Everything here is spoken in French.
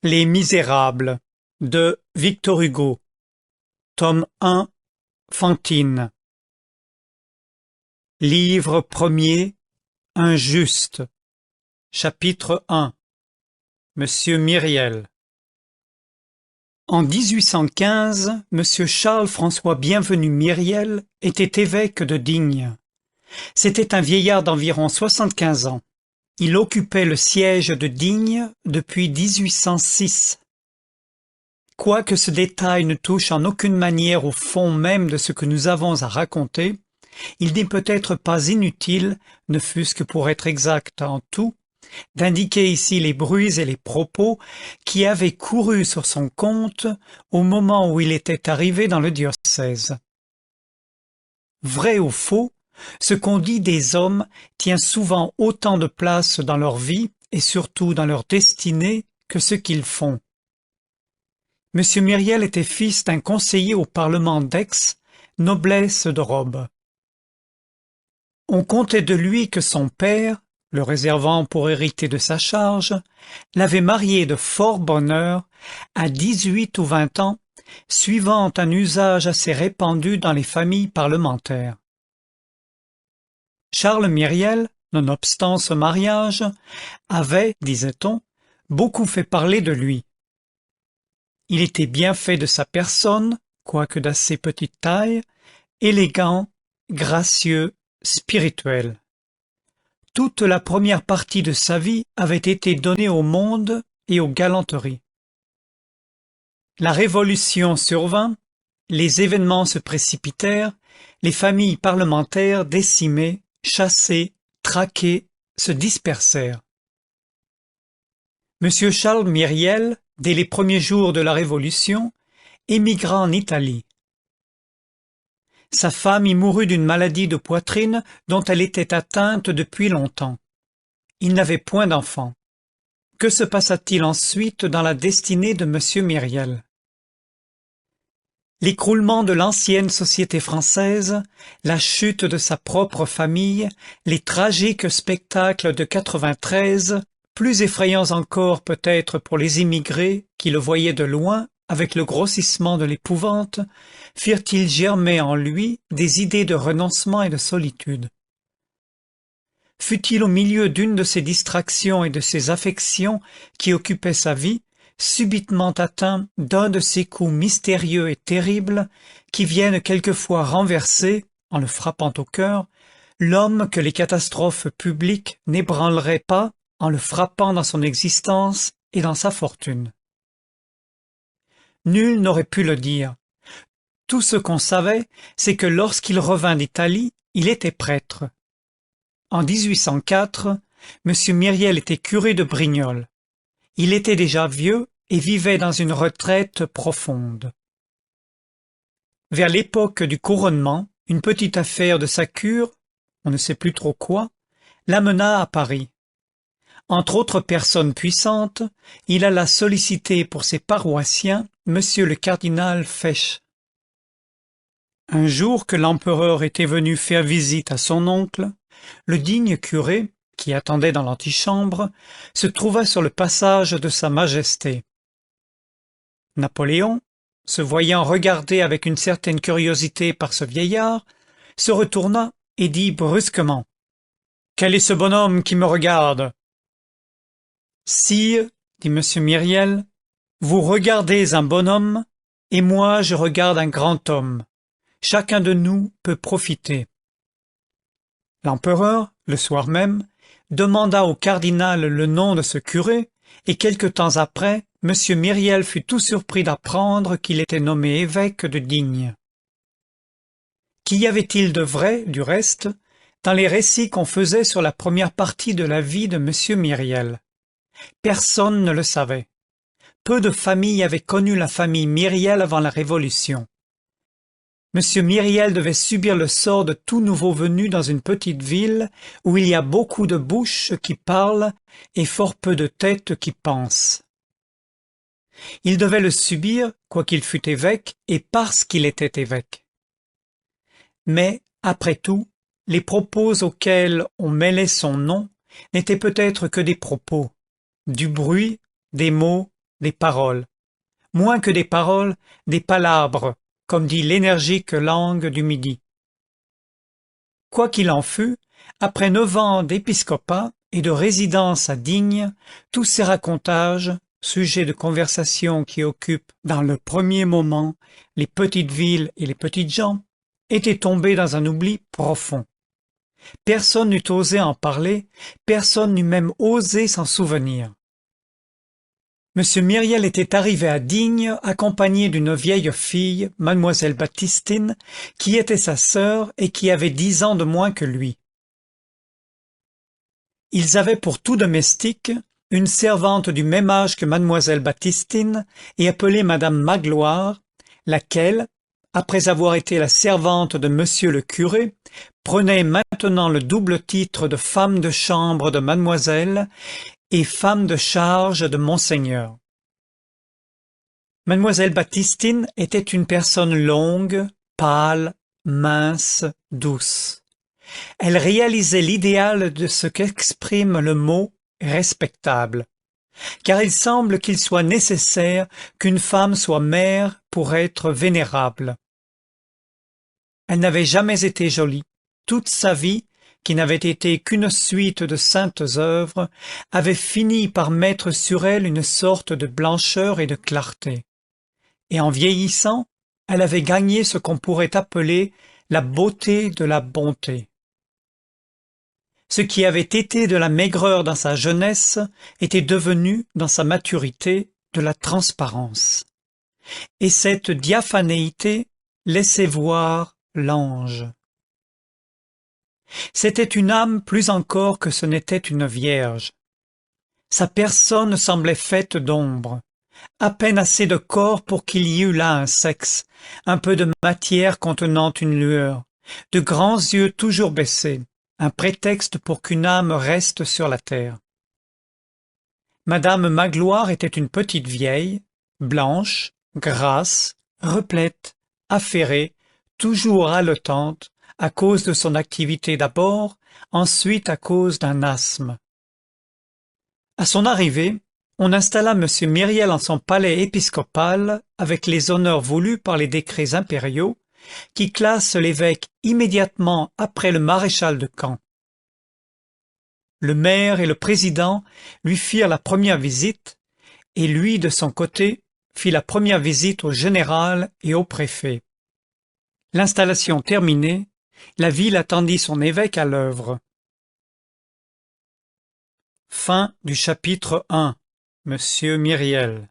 Les Misérables de Victor Hugo, tome 1, Fantine. Livre premier, Injuste. Chapitre 1. Monsieur Myriel. En 1815, monsieur Charles-François Bienvenu Myriel était évêque de Digne. C'était un vieillard d'environ 75 ans. Il occupait le siège de Digne depuis 1806. Quoique ce détail ne touche en aucune manière au fond même de ce que nous avons à raconter, il n'est peut-être pas inutile, ne fût-ce que pour être exact en tout, d'indiquer ici les bruits et les propos qui avaient couru sur son compte au moment où il était arrivé dans le diocèse. Vrai ou faux, ce qu'on dit des hommes tient souvent autant de place dans leur vie et surtout dans leur destinée que ce qu'ils font. Monsieur Myriel était fils d'un conseiller au Parlement d'Aix, noblesse de robe. On contait de lui que son père, le réservant pour hériter de sa charge, l'avait marié de fort bonne heure, à 18 ou 20 ans, suivant un usage assez répandu dans les familles parlementaires. Charles Myriel, nonobstant ce mariage, avait, disait-on, beaucoup fait parler de lui. Il était bien fait de sa personne, quoique d'assez petite taille, élégant, gracieux, spirituel. Toute la première partie de sa vie avait été donnée au monde et aux galanteries. La Révolution survint, les événements se précipitèrent, les familles parlementaires décimées, chassées, traquées, se dispersèrent. Monsieur Charles Myriel, dès les premiers jours de la Révolution, émigra en Italie. Sa femme y mourut d'une maladie de poitrine dont elle était atteinte depuis longtemps. Il n'avait point d'enfant. Que se passa-t-il ensuite dans la destinée de monsieur Myriel? L'écroulement de l'ancienne société française, la chute de sa propre famille, les tragiques spectacles de 93, plus effrayants encore peut-être pour les immigrés qui le voyaient de loin avec le grossissement de l'épouvante, firent-ils germer en lui des idées de renoncement et de solitude. Fut-il au milieu d'une de ces distractions et de ces affections qui occupaient sa vie, subitement atteint d'un de ces coups mystérieux et terribles qui viennent quelquefois renverser, en le frappant au cœur, l'homme que les catastrophes publiques n'ébranleraient pas en le frappant dans son existence et dans sa fortune. Nul n'aurait pu le dire. Tout ce qu'on savait, c'est que lorsqu'il revint d'Italie, il était prêtre. En 1804, M. Myriel était curé de Brignoles. Il était déjà vieux et vivait dans une retraite profonde. Vers l'époque du couronnement, une petite affaire de sa cure, on ne sait plus trop quoi, l'amena à Paris. Entre autres personnes puissantes, il alla solliciter pour ses paroissiens monsieur le cardinal Fesch. Un jour que l'empereur était venu faire visite à son oncle, le digne curé, qui attendait dans l'antichambre, se trouva sur le passage de sa majesté. Napoléon, se voyant regardé avec une certaine curiosité par ce vieillard, se retourna et dit brusquement: « Quel est ce bonhomme qui me regarde ?» Sire, dit M. Myriel, vous regardez un bonhomme, et moi je regarde un grand homme. Chacun de nous peut profiter. L'empereur, le soir même, demanda au cardinal le nom de ce curé, et quelque temps après, M. Myriel fut tout surpris d'apprendre qu'il était nommé évêque de Digne. Qu'y avait-il de vrai, du reste, dans les récits qu'on faisait sur la première partie de la vie de M. Myriel? Personne ne le savait. Peu de familles avaient connu la famille Myriel avant la Révolution. M. Myriel devait subir le sort de tout nouveau venu dans une petite ville où il y a beaucoup de bouches qui parlent et fort peu de têtes qui pensent. Il devait le subir, quoiqu'il fût évêque, et parce qu'il était évêque. Mais, après tout, les propos auxquels on mêlait son nom n'étaient peut-être que des propos, du bruit, des mots, des paroles. Moins que des paroles, des palabres, comme dit l'énergique langue du Midi. Quoi qu'il en fût, après 9 ans d'épiscopat et de résidence à Digne, tous ces racontages, sujets de conversation qui occupent dans le premier moment les petites villes et les petites gens, étaient tombés dans un oubli profond. Personne n'eût osé en parler, personne n'eût même osé s'en souvenir. M. Myriel était arrivé à Digne accompagné d'une vieille fille, mademoiselle Baptistine, qui était sa sœur et qui avait 10 ans de moins que lui. Ils avaient pour tout domestique une servante du même âge que mademoiselle Baptistine et appelée madame Magloire, laquelle, après avoir été la servante de monsieur le curé, prenait maintenant le double titre de femme de chambre de mademoiselle et femme de charge de monseigneur. Mademoiselle Baptistine était une personne longue, pâle, mince, douce. Elle réalisait l'idéal de ce qu'exprime le mot respectable, car il semble qu'il soit nécessaire qu'une femme soit mère pour être vénérable. Elle n'avait jamais été jolie. Toute sa vie, qui n'avait été qu'une suite de saintes œuvres, avait fini par mettre sur elle une sorte de blancheur et de clarté. Et en vieillissant, elle avait gagné ce qu'on pourrait appeler la beauté de la bonté. Ce qui avait été de la maigreur dans sa jeunesse était devenu, dans sa maturité, de la transparence. Et cette diaphanéité laissait voir l'ange. C'était une âme plus encore que ce n'était une vierge. Sa personne semblait faite d'ombre, à peine assez de corps pour qu'il y eût là un sexe, un peu de matière contenant une lueur, de grands yeux toujours baissés, un prétexte pour qu'une âme reste sur la terre. Madame Magloire était une petite vieille, blanche, grasse, replète, affairée, toujours haletante, à cause de son activité d'abord, ensuite à cause d'un asthme. À son arrivée, on installa M. Myriel en son palais épiscopal avec les honneurs voulus par les décrets impériaux qui classent l'évêque immédiatement après le maréchal de camp. Le maire et le président lui firent la première visite, et lui, de son côté, fit la première visite au général et au préfet. L'installation terminée, la ville attendit son évêque à l'œuvre. Fin du chapitre 1. Monsieur Myriel.